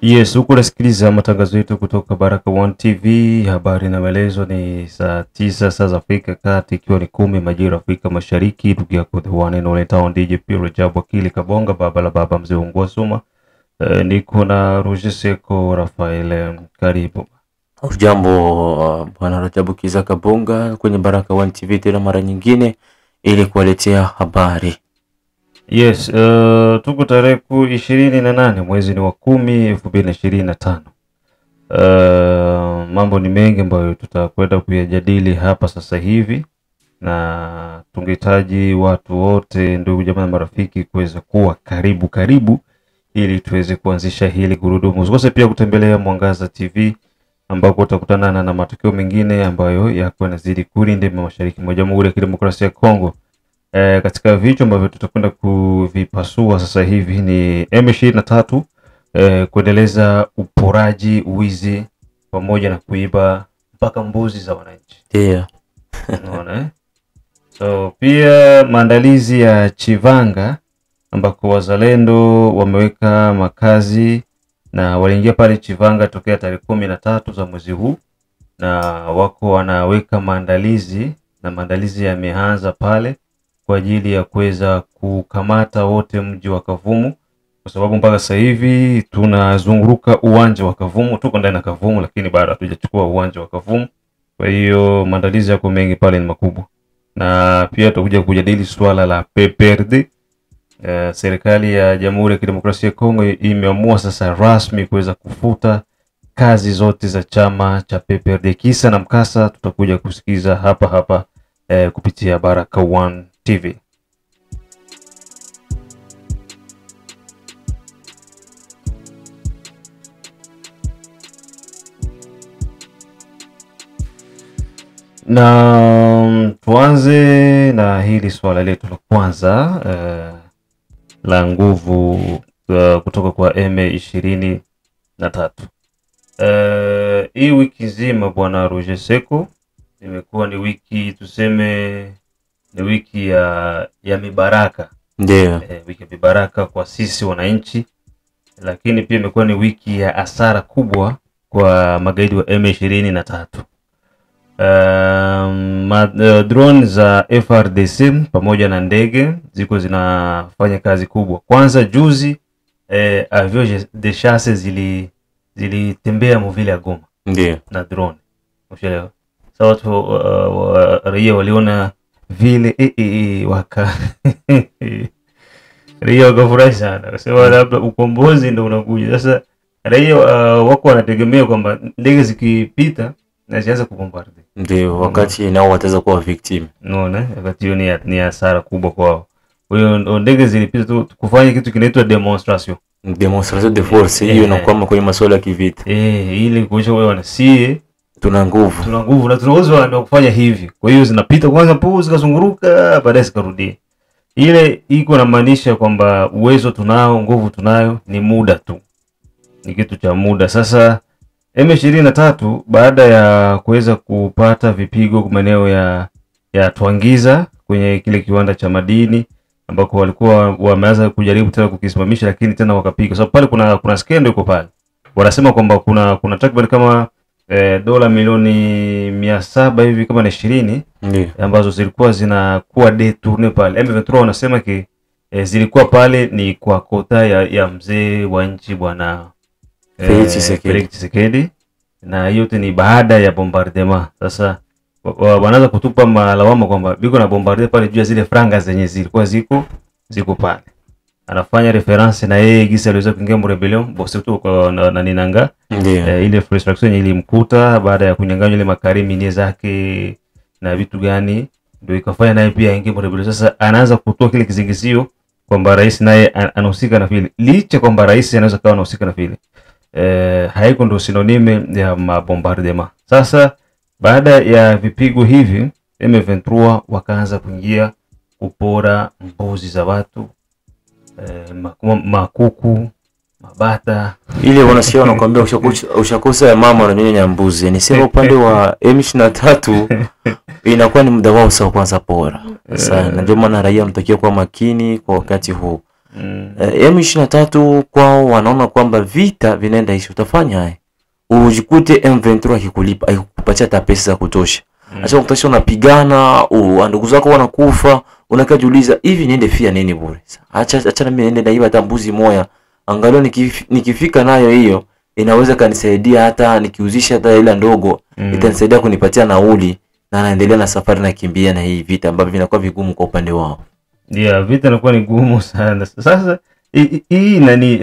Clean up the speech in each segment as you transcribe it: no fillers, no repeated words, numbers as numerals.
Yes, huku nasikiliza matangazo yetu kutoka Baraka One TV. Habari na maelezo ni saa 9 saa za Afrika Kati, ikiwa ni 10 majira Afrika Mashariki. Ndugu yako the one and only town DJ Rajab Wakili Kabonga, baba la baba mzee Ungwa Suma. Niko na Roger Seko Rafael, karibu. Jambo bwana Rajab Kiza Kabonga kwenye Baraka One TV tena mara nyingine ili kuwaletea habari. Yes, tuko tarehe 28 mwezi ni wa 10 2025. Mambo ni mengi ambayo tutakwenda kuyajadili hapa sasa hivi, na tungehitaji watu wote, ndugu jamaa na marafiki, kuweza kuwa karibu ili tuweze kuanzisha hili gurudumu. Usikose pia kutembelea Mwangaza TV ambako utakutana na matukio mengine ambayo yako yanazidi kulinda mashariki mwa Jamhuri ya Kidemokrasia ya Kongo. Katika vichwa ambavyo tutakwenda kuvipasua sasa hivi ni M23 kuendeleza uporaji, uwizi pamoja na kuiba mpaka mbuzi za wananchi. Yeah. Unaona? So pia maandalizi ya Chivanga ambako wazalendo wameweka makazi na waliingia pale Chivanga tokea tarehe 13 za mwezi huu, na wako wanaweka maandalizi, na maandalizi yameanza pale kwa ajili ya kuweza kukamata wote mji wa Kavumu, kwa sababu mpaka sasa hivi tunazunguruka uwanja wa Kavumu. Tuko ndani ya Kavumu lakini bado hatujachukua uwanja wa Kavumu. Kwa hiyo maandalizi yako mengi pale, ni makubwa. Na pia tutakuja kujadili swala la PPRD. Serikali ya Jamhuri ya Kidemokrasia ya Kongo imeamua sasa rasmi kuweza kufuta kazi zote za chama cha PPRD. Kisa na mkasa tutakuja kusikiza hapa kupitia Baraka One TV. Na tuanze na hili swala letu la kwanza la nguvu kutoka kwa M23. Hii wiki nzima bwana Roger Seko imekuwa ni wiki, tuseme ni wiki ya mibaraka. Ndio. Wiki ya mibaraka kwa sisi wananchi, lakini pia imekuwa ni wiki ya hasara kubwa kwa magaidi wa M23. Drone za FRDC pamoja na ndege ziko zinafanya kazi kubwa. Kwanza juzi avion de chasse zilitembea mvile ya Goma. Ndio. Na drone. Unaelewa? Sasa watu raia waliona vile waka raia wakafurahi sana. Wasema labda ukombozi ndio unakuja. Sasa raia wako wanategemea kwamba ndege zikipita na zianze kubombardi. Ndio, wakati nao wataweza kuwa victim. Unaona? Wakati hiyo ni hasara kubwa kwao. Kwa hiyo ndege zilipita tu kufanya kitu kinaitwa demonstration de force. Hiyo inakuwa kwenye masuala ya kivita. Ili kuonyesha wao wanasie tuna nguvu na tunaweza ndio kufanya hivi. Kwa hiyo zinapita kwanza puu zikazunguruka, baadaye zikarudi. Ile iko na maanisha kwamba uwezo tunao, nguvu tunayo, ni muda tu. Ni kitu cha muda. Sasa M23 baada ya kuweza kupata vipigo kwa maeneo ya Twangiza kwenye kile kiwanda cha madini ambako walikuwa wameanza kujaribu tena kukisimamisha, lakini tena wakapiga. So pale kuna skendo iko pale. Wanasema kwamba kuna takriban kama dola milioni 700 hivi kama na 20 ambazo zilikuwa zinakuwa detourne pale. M23 wanasema zilikuwa pale ni kwa kota ya mzee wa nchi bwana Felix Tshisekedi, na yote ni baada ya bombardement. Sasa wanaanza kutupa malawama kwamba biko na bombarde pale juu ya zile franga zenye zilikuwa ziko pale. Anafanya reference na yeye gisa aliweza kuingia mu rebellion bosi tu na Ninanga. Ile frustration ilimkuta baada ya kunyang'anywa ile makarimi zake na vitu gani, ndio ikafanya naye pia aingie mu rebellion. Sasa anaanza kutoa kile kizingizio kwamba rais naye anahusika na vile, licha kwamba rais anaweza kuwa anahusika na vile. Haiko ndo sinonime ya mabombardement. Sasa baada ya vipigo hivi M23 wakaanza kuingia kupora mbuzi za watu, makuku, mabata. Ile wanasikia wanakuambia ushakosa ya mama na nini ya mbuzi. Nisema upande wa M23 inakuwa ni muda wao sawa kwanza pora. Sasa ndio maana raia wanatakiwa kuwa makini kwa wakati huu. M23 kwao wanaona kwamba vita vinaenda ishi, utafanya haya ujikute M23 akikulipa akikupatia hata pesa za kutosha. Acha kutosha unapigana, ndugu zako wanakufa, unakajiuliza hivi niende fia nini bure. Acha na mimi niende naiba hata mbuzi moja. Angalau nikifika nayo hiyo inaweza kanisaidia, hata nikiuzisha hata ile ndogo itanisaidia kunipatia nauli na naendelea na safari na kimbia na hii vita ambavyo vinakuwa vigumu kwa upande wao. Vita inakuwa ni gumu sana. Sasa hii nani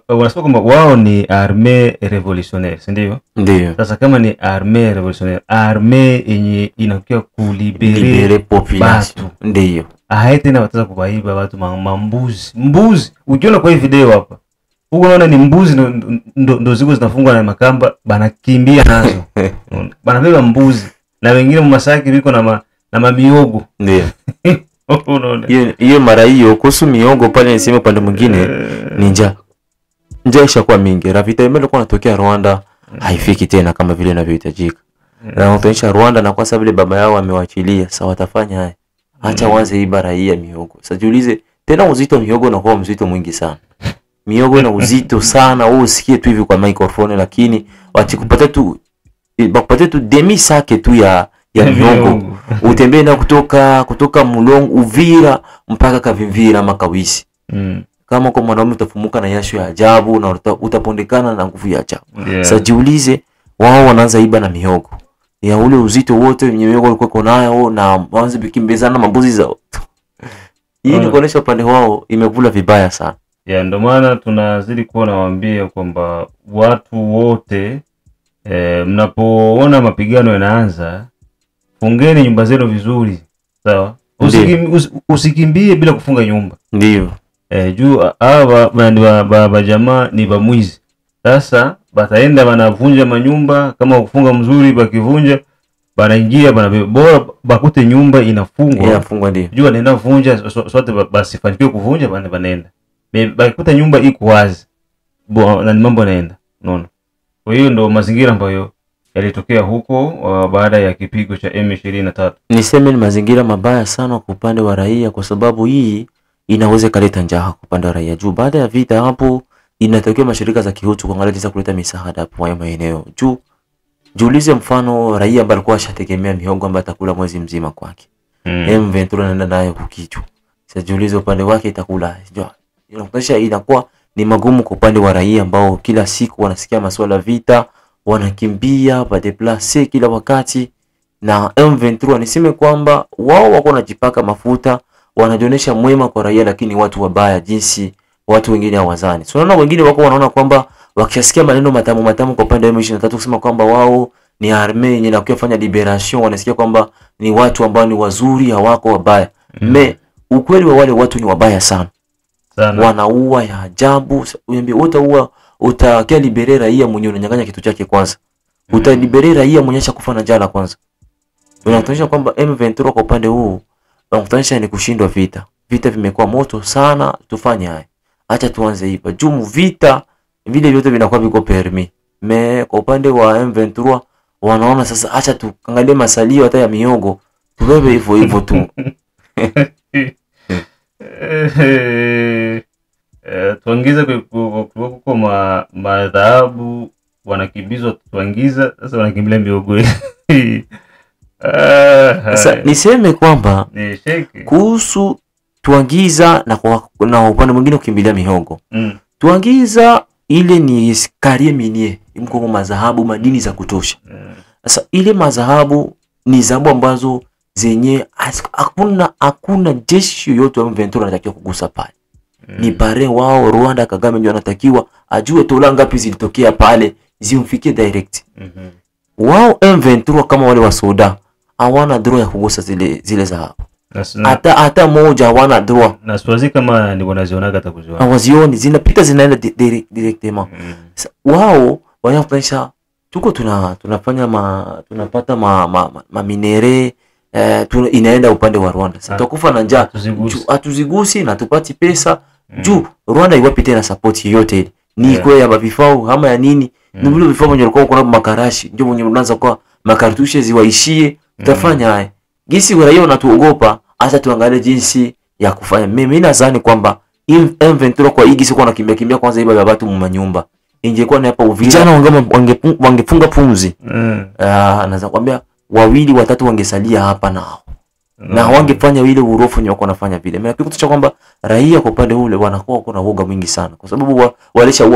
wanasema kwamba wao ni armée révolutionnaire, si ndio? Ndio. Sasa kama ni armée révolutionnaire, armée yenye inakuwa kulibere population. Ndio. Haete na wataza kubaiba watu mbuzi. Ukiona kwa hii video hapa, unaona ni mbuzi ndo ziko zinafungwa na makamba, banakimbia nazo. Banabeba mbuzi na wengine mmasaki biko na mamiogo. Ndio. Hiyo mara hiyo kuhusu miogo pale niseme upande mwingine ni njaa ishakuwa mingi. Ravita imekuwa inatokea Rwanda haifiki tena kama vile inavyohitajika. Na wataisha Rwanda na kwa sababu ile baba yao amewaachilia, sasa watafanya haya. Acha waanze hii bara hii ya miogo. Sasa jiulize tena uzito wa miogo unakuwa mzito mwingi sana. Miogo ina uzito sana, wewe usikie tu hivi kwa microphone, lakini wakikupatia tu demi sake tu ya miogo utembee na kutoka Mulongo Uvira mpaka Kavimvira Makawisi. Kama kwa mwanaume utafumuka na yasho ya ajabu na utapondekana na nguvu ya ajabu. Sasa jiulize wao wanaanza iba na miogo ya ule uzito wote miogo walikuwa nayo na waanze bikimbezana mambuzi zao. Hii ni kuonesha upande wao imevula vibaya sana. Ndio maana tunazidi kuwa nawaambia kwamba watu wote mnapoona mapigano yanaanza, fungeni nyumba zenu vizuri. Sawa? Usikimbie bila kufunga nyumba. Ndio. Juu hawa jamaa ni bamwizi. Sasa bataenda wanavunja manyumba, kama kufunga mzuri bakivunja banaingia bora bakute nyumba inafungwa. Ndio. Juu anaenda kuvunja sote basifanikiwe kuvunja banaenda. Bakikuta nyumba iko wazi. Na mambo yanaenda. Unaona? Kwa hiyo ndo mazingira ambayo yalitokea huko baada ya kipigo cha M23. Niseme ni mazingira mabaya sana kwa upande wa raia, kwa sababu hii inaweza kuleta njaa kwa upande wa raia. Juu baada ya vita hapo inatokea mashirika za kihutu kuangalia jinsi kuleta misaada hapo kwa maeneo. Jiulize mfano raia ambaye alikuwa ashategemea mihogo ambayo atakula mwezi mzima kwake. M23 anaenda nayo kukichwa. Sasa jiulize upande wake itakula. Inakuwa ni magumu kwa upande wa raia ambao kila siku wanasikia masuala vita, wanakimbia badeplace kila wakati. Na M23 niseme kwamba wao wako wanajipaka mafuta, wanajionyesha mwema kwa raia, lakini watu wabaya jinsi watu wengine hawazani. So unaona wengine wako wanaona kwamba wakishasikia maneno matamu kwa upande wa M23 kusema kwamba wao ni armee yenye na kufanya liberation, wanasikia kwamba ni watu ambao ni wazuri, hawako wabaya. Ukweli wa wale watu ni wabaya sana. Wanaua ya ajabu. Unaambia utakia libere raia mwenye unanyang'anya kitu chake kwanza. Utalibere raia mwenye kufa na njaa kwanza. Unatosha kwamba M23 kwa upande huu unatosha ni kushindwa vita. Vita vimekuwa moto sana, tufanye haya. Acha tuanze hivi. Jumu vita vile vyote vinakuwa viko permis. Kwa upande wa M23 wanaona sasa acha tuangalie masalio hata ya miogo. Tubebe hivyo tu. Tuangiza kwa madhahabu wanakimbizwa, tuangiza sasa wanakimbilia miogo. Sasa niseme kwamba kuhusu tuangiza na upande mwingine kukimbilia mihogo. Tuangiza ile ni karie minie, mko madhahabu madini za kutosha. Sasa ile madhahabu ni zahabu ambazo zenye hakuna jeshi yote wa M23 anatakiwa kugusa pale. Ni pare wao Rwanda Kagame ndio anatakiwa ajue tola ngapi zilitokea pale zimfikie direct. Wao M23 kama wale wa Sudan hawana droit ya kugusa zile zahabu. Hata moja hawana droit. Na siwazi kama ni wanazionaga hata kuziona. Hawazioni, zinapita zinaenda directement. Wao wanafanya tuko tunafanya tunapata ma minere inaenda upande wa Rwanda. Sasa tutakufa na njaa. Hatuzigusi na tupati pesa. Juu Rwanda iwapi tena support yote ile. Ni kwa ya vifao ama ya nini? Ni vile vifao wenye walikuwa kuna makarashi. Ndio wenye unaanza kwa makartushe ziwaishie. Tutafanya haya. Gisi raia wanatuogopa, acha tuangalie jinsi ya kufanya. Mimi nadhani kwamba M23 kwa higi siku wanakimbia kwanza iba watu mu nyumba. Ingekuwa ni hapa Uvira vijana wangefunga pumzi. Anaweza kwambia wawili watatu wangesalia hapa nao. Na wangefanya ile urofu nyoko wanafanya vile. Mimi kitu cha kwamba raia kwa upande ule wanakuwa kuna woga mwingi sana kwa sababu walisha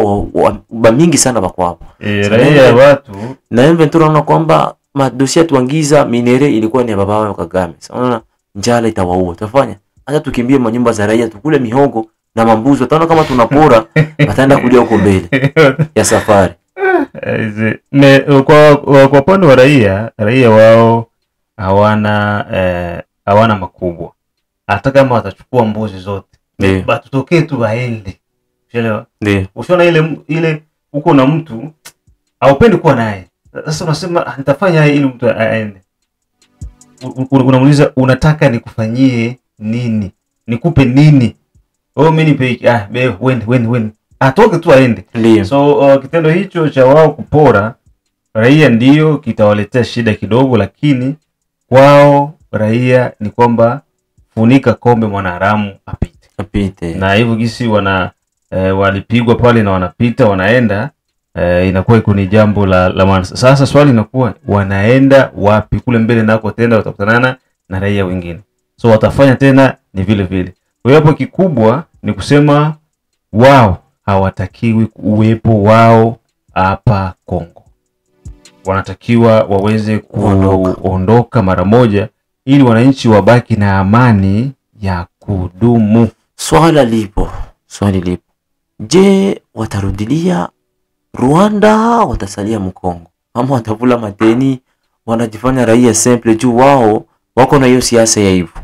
mingi sana bako hapo. Raia watu na M23 naona kwamba madosia tuangiza minere ilikuwa ni ya baba wao Kagame. Sasa unaona njala itawaua. Tutafanya hata tukimbie manyumba za raia tukule mihogo na mambuzo. Utaona kama tunapora wataenda kulia huko mbele ya safari. Kwa upande wa raia wao hawana makubwa. Hata kama watachukua mbuzi zote, batutokee tu waende. Unaelewa? Usiona ile uko na mtu haupendi kuwa naye. Sasa unasema nitafanya ili mtu aende. Unamuuliza unataka nikufanyie nini? Nikupe nini? Mimi nipe wende. Atoke tu aende. So kitendo hicho cha wao kupora raia ndio kitawaletea shida kidogo, lakini kwao raia ni kwamba funika kombe mwanaharamu apite. Na hivyo gisi walipigwa pale na wanapita wanaenda, inakuwa iko ni jambo la maana. Sasa swali linakuwa wanaenda wapi? Kule mbele nako tena watakutana na raia wengine. So watafanya tena ni vile vile. Kwa hiyo hapo kikubwa ni kusema wao hawatakiwi uwepo wao hapa Kongo. Wanatakiwa waweze kuondoka mara moja ili wananchi wabaki na amani ya kudumu. Swali lipo. Je, watarudilia Rwanda watasalia Mkongo? Ama watavula madeni wanajifanya raia simple juu wao wako na hiyo siasa ya hivyo.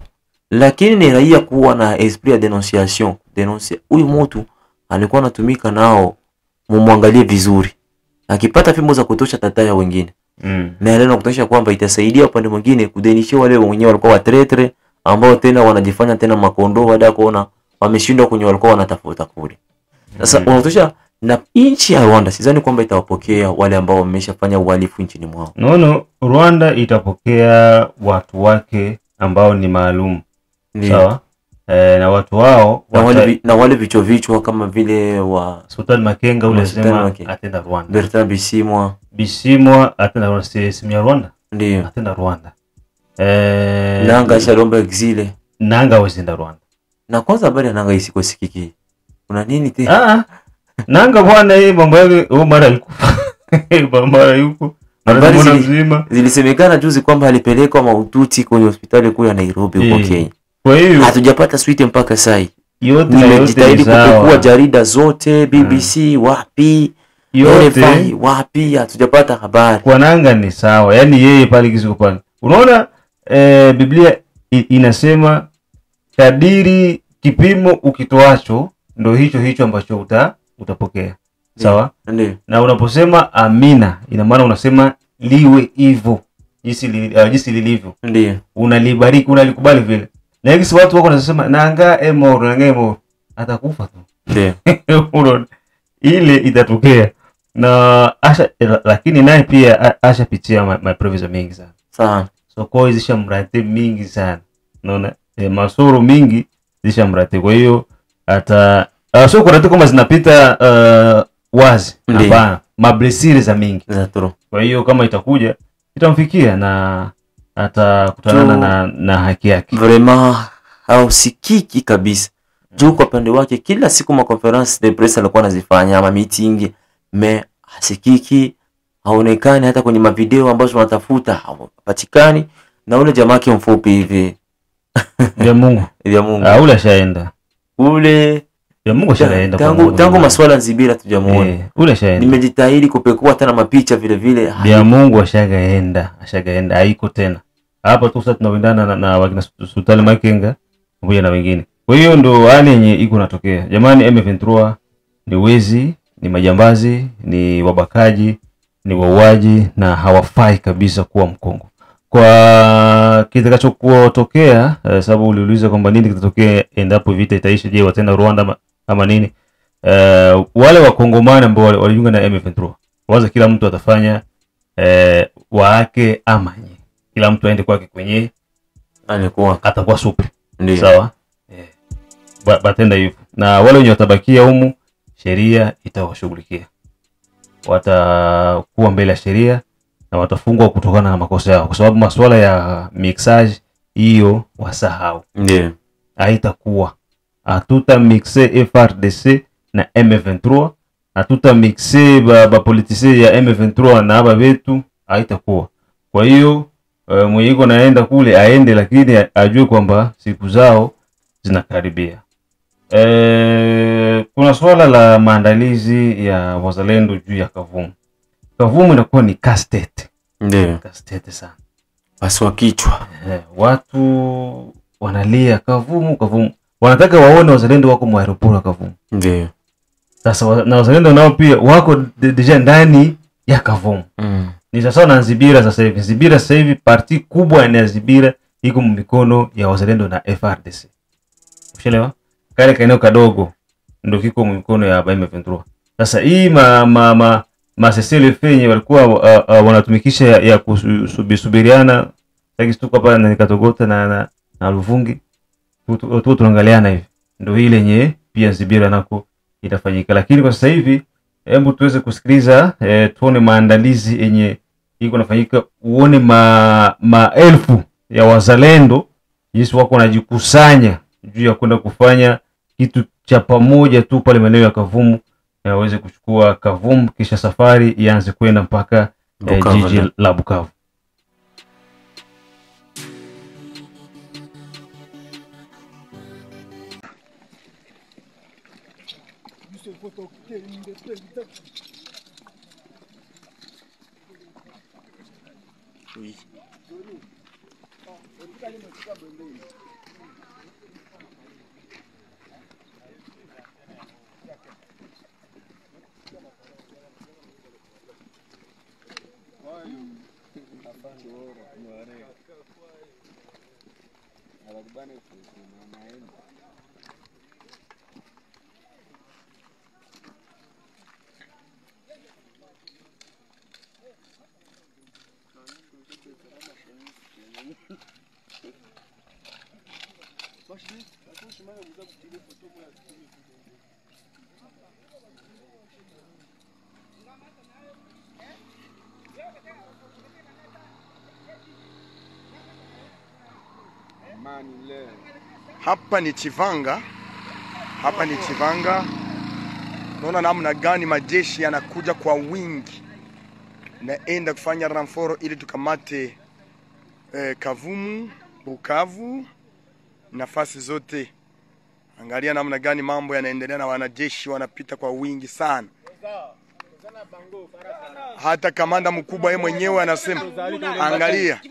Lakini ni raia kuwa na esprit ya denunciation. Huyu mtu alikuwa anatumika nao, mumwangalie vizuri. Akipata fimbo za kutosha tataya wengine. Na leo nakutosha kwamba itasaidia upande mwingine kudenishia wale wenyewe walikuwa watretre ambao tena wanajifanya tena makondo baada ya kuona wameshindwa kwenye walikuwa wanatafuta kule. Sasa unatosha na nchi ya Rwanda sidhani kwamba itawapokea wale ambao wameshafanya uhalifu nchini mwao. No, Rwanda itapokea watu wake ambao ni maalum. Sawa? Na watu wao na wale vichwa kama vile wa Sultan Makenga ule sema atenda Rwanda. Bertrand Bisimwa atenda Rwanda, simia Rwanda. Ndio. Atenda Rwanda. Nanga Shalomba exile. Nanga wazenda Rwanda. Na kwanza habari ya Nanga isiko sikiki. Kuna nini tena? Nanga bwana yeye mambo yake mara alikufa. Mara yuko. Habari zilisemekana juzi kwamba alipelekwa mahututi kwenye hospitali kule ya Nairobi huko Kenya. Kwa hiyo hatujapata swite mpaka sasa. Yote nimejitahidi kupekua jarida zote, BBC wapi, yote wapi, hatujapata habari. Kwa Nanga ni sawa, yani yeye pale kiziko pale. Unaona Biblia inasema kadiri kipimo ukitoacho ndo hicho ambacho utapokea. Sawa? Ndio. Na unaposema amina ina maana unasema liwe hivyo jinsi lilivyo. Ndio. Unalibariki, unalikubali vile. Na hivi watu wako wanasema Nanga emoro atakufa tu. Ndio. Ile itatokea. Na lakini naye pia ashapitia mapreviso mingi sana. Sawa. So kwa hizo zishamrate mingi sana. Unaona? Masoro mingi zishamrate. Kwa hiyo hata sio kurate kama zinapita wazi. Hapana. Mablessings za mingi. Zatoro. Kwa hiyo kama itakuja itamfikia na atakutana na haki yake. Vraiment hausikiki kabisa. Juu kwa pande wake kila siku ma conference de presse alikuwa anazifanya ama meeting hasikiki, haonekani hata kwenye mavideo ambazo tunatafuta hapatikani, na ule jamaa yake mfupi hivi ya Mungu ule shaenda ule ya Mungu shaenda tangu maswala nzibira tujamuona ule shaenda. Nimejitahidi kupekua tena mapicha vile vile ya Mungu ashagaenda haiko tena hapa tu. Sasa tunawindana na wakina Sultan Makenga pamoja na wengine. Kwa hiyo ndo hali yenye iko natokea. Jamani, M23 ni wezi, ni majambazi, ni wabakaji, ni wauaji na hawafai kabisa kuwa Mkongo. Kwa kitakachotokea, sababu uliuliza kwamba nini kitatokea endapo vita itaisha, je watenda Rwanda ama nini? Wale wakongomani ambao walijiunga na M23 waza kila mtu atafanya wake amanye. Kila mtu aende kwake kwenye alikuwa atakuwa super. Ndiyo. Sawa? Batenda hivyo. na wale wenye watabakia humu sheria itawashughulikia, watakuwa mbele ya sheria na watafungwa kutokana na makosa yao, kwa sababu masuala ya mixage hiyo wasahau. Ndio. Haitakuwa. Hatuta mixe FRDC na M23, hatuta mixe ba politiciens ya M23 na aba betu, haitakuwa. Kwa hiyo mwenye iko naenda kule aende, lakini ajue kwamba siku zao zinakaribia. Kuna swala la maandalizi ya wazalendo juu ya Kavumu. Kavumu inakuwa ni kastete. Ndio. Kastete sana. Paswa kichwa. Watu wanalia Kavumu. Wanataka waone wazalendo wako mwa aeroport ya Kavumu. Ndio. Sasa na wazalendo nao pia wako deja ndani ya Kavumu. Ni sasa na Nzibira sasa hivi. Nzibira sasa hivi parti kubwa ya Nzibira iko mikono ya wazalendo na FRDC. Ushelewa? Kale kaeneo kadogo ndio kiko mikono ya M23. Sasa hii masesele fenye walikuwa wanatumikisha ya kusubiriana, sasa tuko hapa na Nikatogota na Luvungi. Tunaangaliana hivi. Ndio ile yenye pia Nzibira nako itafanyika. Lakini kwa sasa hivi hebu tuweze kusikiliza tuone maandalizi yenye iko nafanyika, uone maelfu ya wazalendo jinsi wako wanajikusanya juu ya kwenda kufanya kitu cha pamoja tu pale maeneo ya Kavumu, na waweze kuchukua Kavumu kisha safari ianze kwenda mpaka jiji la Bukavu. Oui. Hapa ni Chivanga. Hapa ni Chivanga. Naona namna gani majeshi yanakuja kwa wingi. Naenda kufanya ramforo ili tukamate Kavumu, Bukavu, nafasi zote. Angalia namna gani mambo yanaendelea na wanajeshi wanapita kwa wingi sana. Hata kamanda mkubwa yeye mwenyewe anasema, angalia.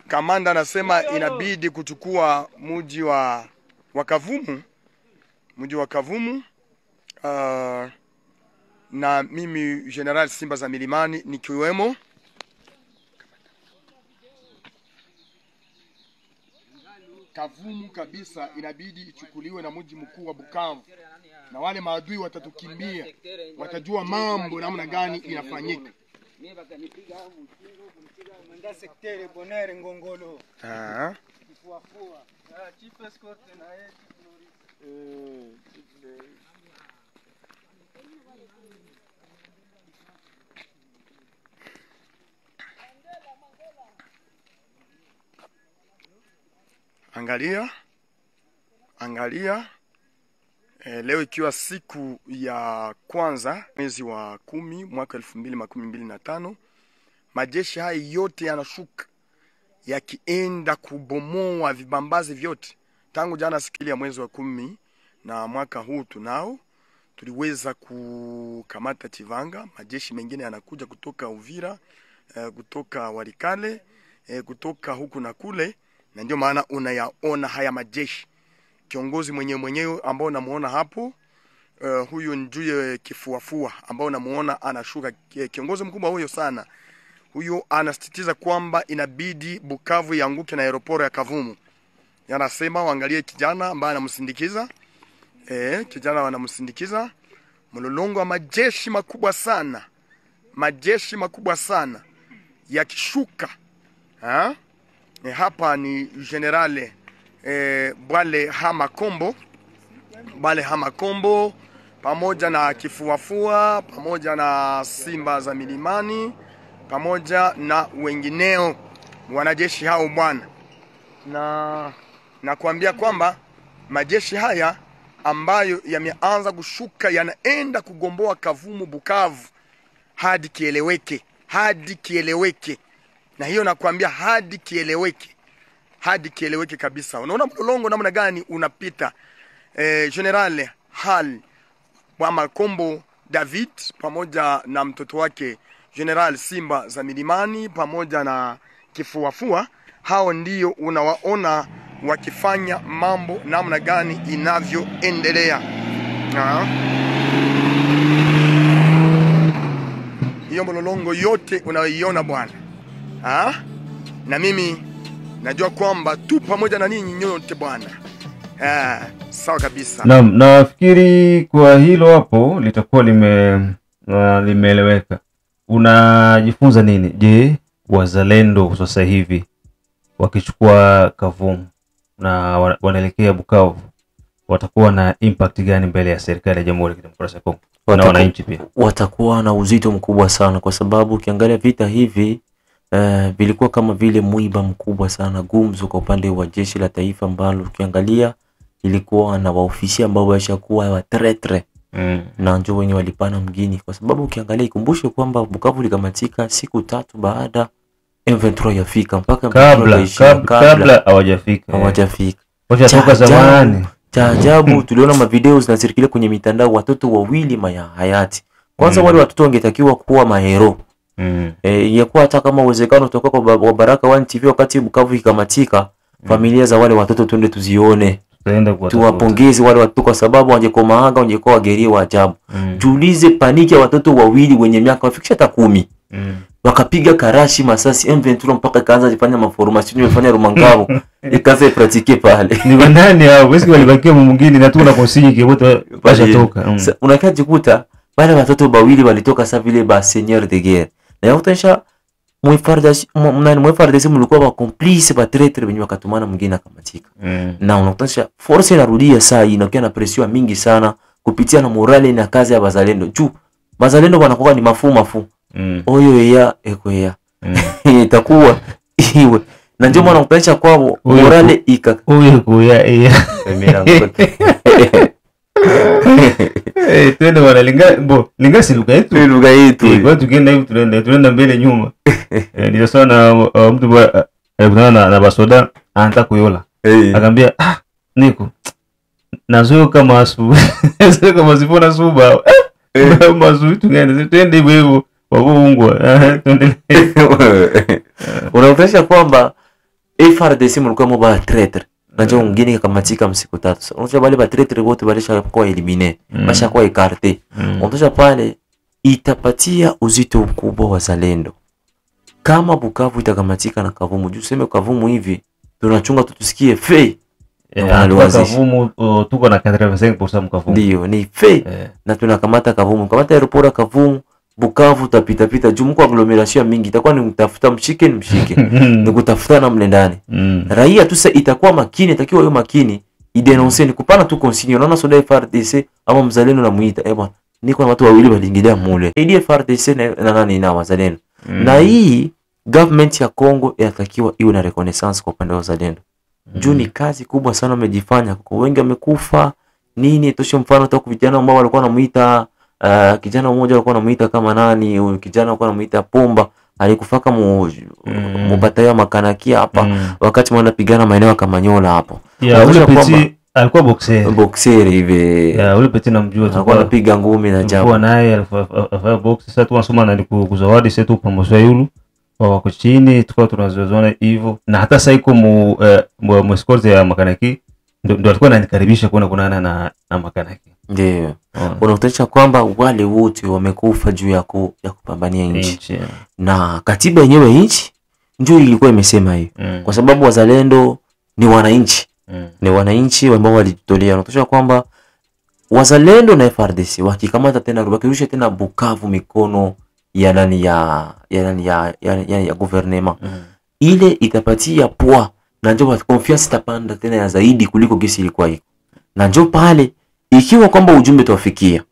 Kamanda anasema inabidi kuchukua mji wa Kavumu. Mji wa Kavumu. Na mimi General Simba za Milimani nikiwemo. Kavumu kabisa inabidi ichukuliwe na mji mkuu wa Bukavu. Na wale maadui watatukimbia. Watajua mambo namna gani inafanyika. Angalia. Leo ikiwa siku ya kwanza mwezi wa 10 mwaka 2025, majeshi haya yote yanashuka yakienda kubomoa vibambazi vyote. Tangu jana sikilia mwezi wa 10 na mwaka huu tuliweza kukamata Chivanga. Majeshi mengine yanakuja kutoka Uvira, kutoka Walikale, kutoka huku na kule, na ndio maana unayaona haya majeshi. Kiongozi mwenyewe ambao namuona hapo, huyu Njue Kifuafua ambao namuona anashuka, kiongozi mkubwa huyo sana. Huyo anasisitiza kwamba inabidi Bukavu ianguke na aeroport ya Kavumu. Yanasema waangalie kijana ambaye anamsindikiza. Kijana wanamsindikiza. Mlolongo wa majeshi makubwa sana. Majeshi makubwa sana yakishuka. Hapa ni Generale Bwale Hama Kombo. Bale Hamakombo pamoja na Kifuafua pamoja na Simba za Milimani pamoja na wengineo wanajeshi hao bwana. Na kuambia kwamba majeshi haya ambayo yameanza kushuka yanaenda kugomboa Kavumu Bukavu hadi kieleweke. Na hiyo nakwambia hadi kieleweke kabisa. Unaona mlolongo namna gani unapita. General Hal wa Makombo David pamoja na mtoto wake General Simba za Milimani pamoja na Kifuafua, hao ndio unawaona wakifanya mambo namna gani inavyoendelea. Hiyo mlolongo yote unayoiona bwana. Na mimi najua kwamba tu pamoja na ninyi nyote bwana. Sawa kabisa. Naam, nafikiri kwa hilo hapo litakuwa limeeleweka. Unajifunza nini? Je, wazalendo sasa hivi wakichukua Kavumu na wanaelekea Bukavu watakuwa na impact gani mbele ya serikali ya Jamhuri ya Kidemokrasia ya Kongo na wananchi pia? Watakuwa na uzito mkubwa sana, kwa sababu ukiangalia vita hivi vilikuwa kama vile mwiba mkubwa sana, gumzo kwa upande wa jeshi la taifa, ambalo ukiangalia ilikuwa na waofisia ambao washakuwa wa tretre na njoo wenye walipana mgini, kwa sababu ukiangalia ikumbushe kwamba Bukavu likamatika siku 3 baada M23 yafika, mpaka kabla hawajafika washatoka zamani. Cha ajabu tuliona mavideo zinasirikile kwenye mitandao, watoto wawili hayati. Kwanza wale watoto wangetakiwa kuwa mahero. Ingekuwa hata kama uwezekano kutoka kwa Baraka One TV wakati Bukavu ikamatika, familia za wale watoto tuende tuzione, tuwapongeze wale watoto, kwa sababu wangekomaaga wangekuwa wageria wa ajabu. Julize paniki ya watoto wawili wenye miaka wafikisha hata 10. Wakapiga karashi masasi M23 mpaka kaanza kufanya maformation yofanya Rumangabo ikaanza pratique pale. Ni wanani hao? Wewe walibakia mwingine na tu na konsinyi wote washatoka. Unakajikuta wale watoto wawili walitoka sasa vile ba seigneur de guerre. Na yakutanisha mwifardashi mlikuwa wa complice ba traitor wenye wakatumana mwingine akamatika. Na unakutanisha force inarudia saa hii inakuwa na pression mingi sana kupitia na morale na kazi ya bazalendo. Juu bazalendo wanakuwa ni mafu. Oyo ya eko ya. Itakuwa iwe. Na ndio maana unakutanisha kwao morale ika. Oyo ya. Twende wanalinga si lugha yetu. Kwa tukienda hivi tunaenda mbele nyuma. Ndio sana mtu na basoda anataka kuyola. Akamwambia niko nazo kama asu. Kama sifona suba. Mazu twende hivyo waungwa. Unaonyesha kwamba FARDC mlikuwa mba traitor. Najua mwingine kamatika msiku 3. Unaona wale ba traitor wote walisha kwa elimine, basha kwa ekarte. Unaona pale itapatia uzito mkubwa wa zalendo. Kama Bukavu itakamatika na Kavumu, useme Kavumu hivi tunachunga tutusikie fei. Kavumu tuko na 85% Kavumu. Ndio, ni fei. Na tunakamata Kavumu. Kamata aeroport Kavumu, Bukavu tapita jumko agglomeration mingi, itakuwa ni mtafuta mshike ni kutafuta na mle ndani. Raia tu sasa itakuwa makini, itakiwa hiyo makini idenonce, ni kupana tu consigne. Unaona soda FARDC ama mzalendo na muita bwana, niko na watu wawili waliingilia mule FARDC na nani na wazalendo. Na hii government ya Kongo inatakiwa iwe na reconnaissance kwa upande wa wazalendo. Juu ni kazi kubwa sana wamejifanya, kwa wengi wamekufa nini. Tosho mfano toka vijana ambao walikuwa wanamuita kijana mmoja alikuwa anamuita kama nani, huyo kijana alikuwa anamuita Pomba, alikufaka mubatayo makanakia hapa wakati wanapigana maeneo ya Kamanyola hapo. Ule peti alikuwa boxer hivi. Ule peti namjua, alikuwa anapiga ngumi na jabu. Kwa naye alifanya box. Sasa tunasoma na kuzawadi sasa tu pamoja yulu wako chini, tukao tunazozoana hivyo. Na hata sasa iko mu escort ya makanaki ndio alikuwa ananikaribisha kuonana na makanaki. Ndio. Unaonyesha kwamba wale wote wamekufa juu ya kupambania nchi. Na katiba yenyewe nchi ndio ilikuwa imesema hiyo. Kwa sababu wazalendo ni wananchi. Ni wananchi ambao walijitolea. Unaonyesha kwamba wazalendo na FARDC wakikamata tena wakirusha tena Bukavu mikono ya nani ya gouvernement. Ile itapatia poa na njoo confiance itapanda tena ya zaidi kuliko gesi ilikuwa iko. Na njoo pale Ikiwa kwamba ujumbe tawafikia,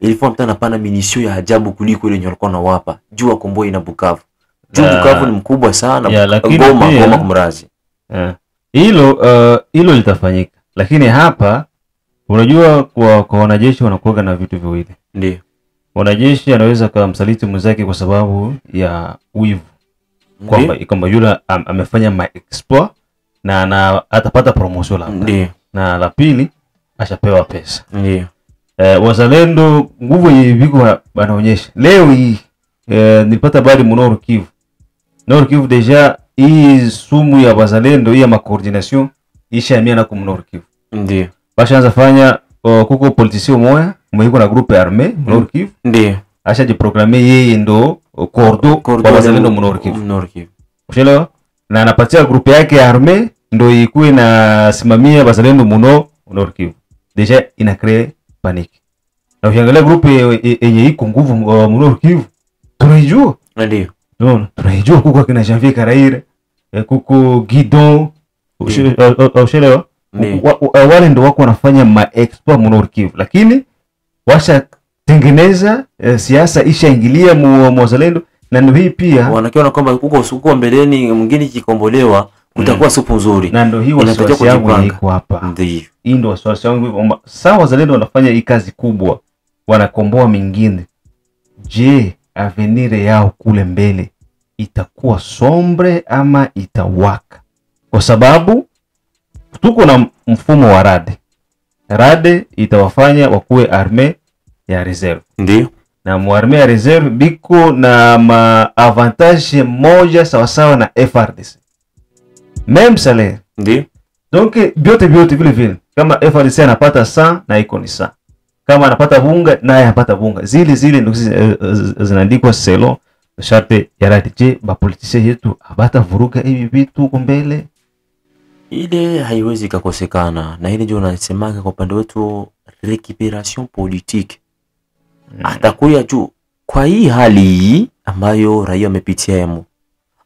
ilikuwa mtana pana minisio ya ajabu kuliko ile walikuwa nawapa. Jua Komboi na Bukavu. Bukavu ni mkubwa sana. Goma kumrazi. Hilo litafanyika. Lakini hapa unajua kwa wanajeshi wanakuwa na vitu viwili. Ndio. Wanajeshi anaweza kumsaliti mwenzake kwa sababu ya wivu. Kwamba yule amefanya exploit na atapata promotion labda. Ndio. Na la pili ashapewa pesa. Ndio. Wazalendo nguvu yiko banaonyesha. Leo hii nilipata habari Nord Kivu. Nord Kivu deja hii sumu ya wazalendo hii ya coordination ishahamia na Nord Kivu. Ndio. Bashaanza fanya kuko politicien moya mwiko na groupe armée Nord Kivu. Ndio. Ashajiproclamer yeye ndo cordo kwa wazalendo Nord Kivu. Nord Kivu. Ushelewa? Na anapatia groupe yake ya armée ndo ikuwe na simamia wazalendo Nord Kivu. Deja ina cree panique. Na ukiangalia groupe yenye iko nguvu Nord Kivu tunaijua. Ndio. No, tunaijua kuko kina Janvier Karaire, kuko Guidon, ushelewa? Wale ndo wako wanafanya exploit Nord Kivu, lakini washa tengeneza siasa ishaingilia mwazalendo na ndio hii pia wanakiona kwamba kuko usuku mbeleni mwingine kikombolewa kutakuwa supu nzuri. Na ndio hii wasiwasi yangu iko hapa. Ndio. Hii ndio wasiwasi yangu. Sawa, wazalendo wanafanya hii kazi kubwa, wanakomboa mingine. Je, avenir yao kule mbele itakuwa sombre ama itawaka? Kwa sababu tuko na mfumo wa rade itawafanya wakuwe arme ya reserve. Ndio. Na arme ya reserve biko na avantage moja sawasawa na FRDC. Même salaire. Ndio. Donc biote vile vile. Kama FRDC anapata 100 na iko ni 100. Kama anapata bunga naye anapata bunga. Zile ndio zinaandikwa selon charte ya rade. Je, ba politicien yetu abata vuruga hivi vitu huko mbele? Ile haiwezi kukosekana, na ile ndio unasemaga kwa upande wetu recuperation politique. Atakuya juu kwa hii hali hii ambayo raia wamepitia yamo.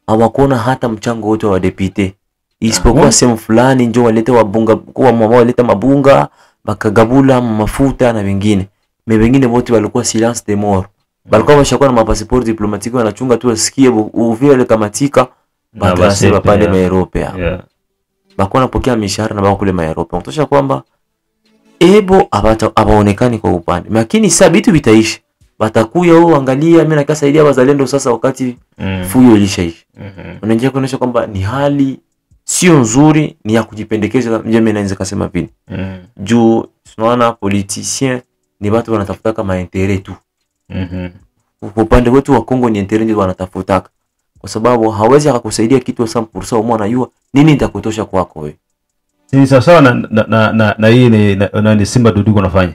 Hawakuona hata mchango wote wa deputy. Isipokuwa sehemu fulani ndio walete wabunga kwa mama waleta mabunga, bakagabula mafuta na wengine. Wengine wote walikuwa silence de mort. Balikuwa washakuwa na mapassport diplomatique wanachunga tu asikie uvile kamatika batraseba pale ma Europe. Bakwa napokea mishahara na bako kule Europe. Unatosha kwamba ebo abaonekani kwa upande. Lakini sasa vitu vitaishi. Batakuya wao angalia mimi nakasaidia wazalendo sasa wakati fuyo ilishaishi. Unaingia kuonesha kwamba ni hali sio nzuri, ni ya kujipendekeza. Mimi naweza kusema vile. Juu tunaona politicien ni watu wanatafuta kama intérêt tu. Kwa upande wetu wa Kongo ni intérêt ndio wanatafuta. Kwa sababu hawezi akakusaidia kitu 100% umeona yua nini nitakutosha kwako wewe. Si sawa na hii ni Simba Dudu kunafanya.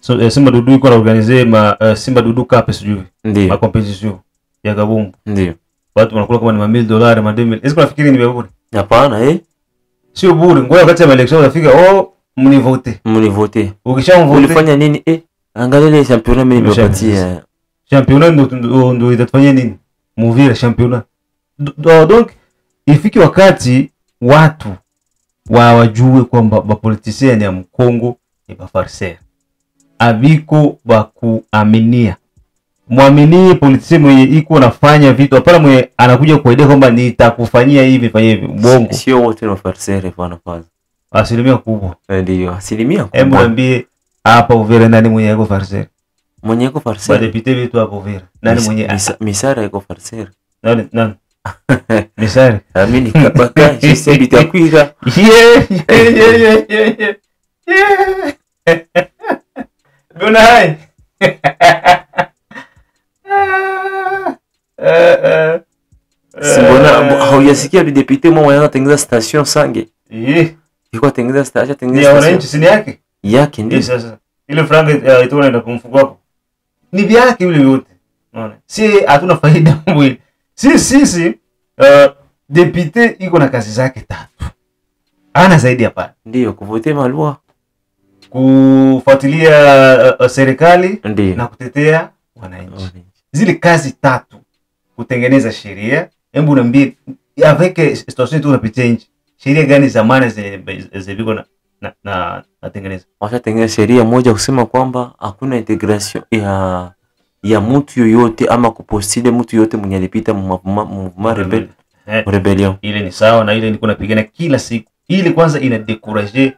So Simba Dudu iko na organize Simba Dudu Cup sijui. Ma competition ya kabumbu. Ndio. Watu wanakula kama ni $1,000, $2,000. Hizo nafikiri ni bure. Hapana sio bure. Ngoja wakati ya election utafika mnivote. Ukishamvote ulifanya nini? Angalia ile championnat mimi nimepatia. Championnat ndio itatufanyia nini? Muvira championnat. Donc ifiki wakati watu wajue kwamba bapoliticiens ya Mkongo ni bafarser. Abiko bakuaminia. Muaminie politicien mwenye iko nafanya vitu hapana mwenye anakuja kuaida kwamba nitakufanyia hivi fanya hivi. Bongo. Sio wote ni bafarser bwana kwanza. Asilimia kubwa. Ndio, asilimia kubwa. Hebu niambie hapa Uvira nani mwenye yuko farser? Mwenye yuko farser. Badepite vitu hapo Uvira. Nani mwenye misara yuko farser? Nani? Misari. Amini kabaka jisi bitakwira. Yeah. Guna hai. Simbona haujasikia bidepite mwa anatengeneza station Sange. Iko atengeneza station Ni wananchi sini yake? Yake ndio. Sasa ile franga itaona ina kumfuko wako. Ni vyake vile vyote. Unaona? Si hatuna faida mwili. Sisi depute iko na kazi zake 3. Ana zaidi hapa. Ndio kuvote malua, kufuatilia serikali na kutetea wananchi. Zile kazi 3. Kutengeneza sheria. Hebu niambie avec situation tu unapitia nje. Sheria gani zamani ziko natengeneza. Washatengeneza sheria moja kusema kwamba hakuna integration ya mtu yoyote ama kupostile mtu yoyote mwenye alipita mouvement rebellion. Ile ni sawa na ile nilikuwa napigana kila siku. Ile kwanza ina décourager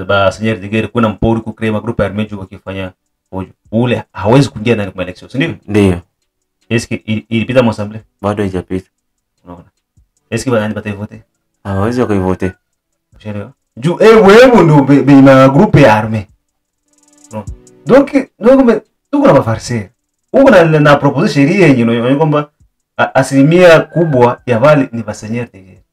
ba seigneur de guerre kuna mpori ku create magroup armé juu wakifanya hojo. Ule hawezi kuingia ndani kwa election, ndio? Ndio. Eske ilipita mu assembly? Bado haijapita. Unaona. Eske bana nipate vote? Hawezi kuivote. Unaelewa? Juu wewe ndio bina group ya armé. No. Donc tuko na mafarse. Uko na proposition sheria yenyewe kwamba asilimia kubwa ya wale ni ba seigneur de guerre.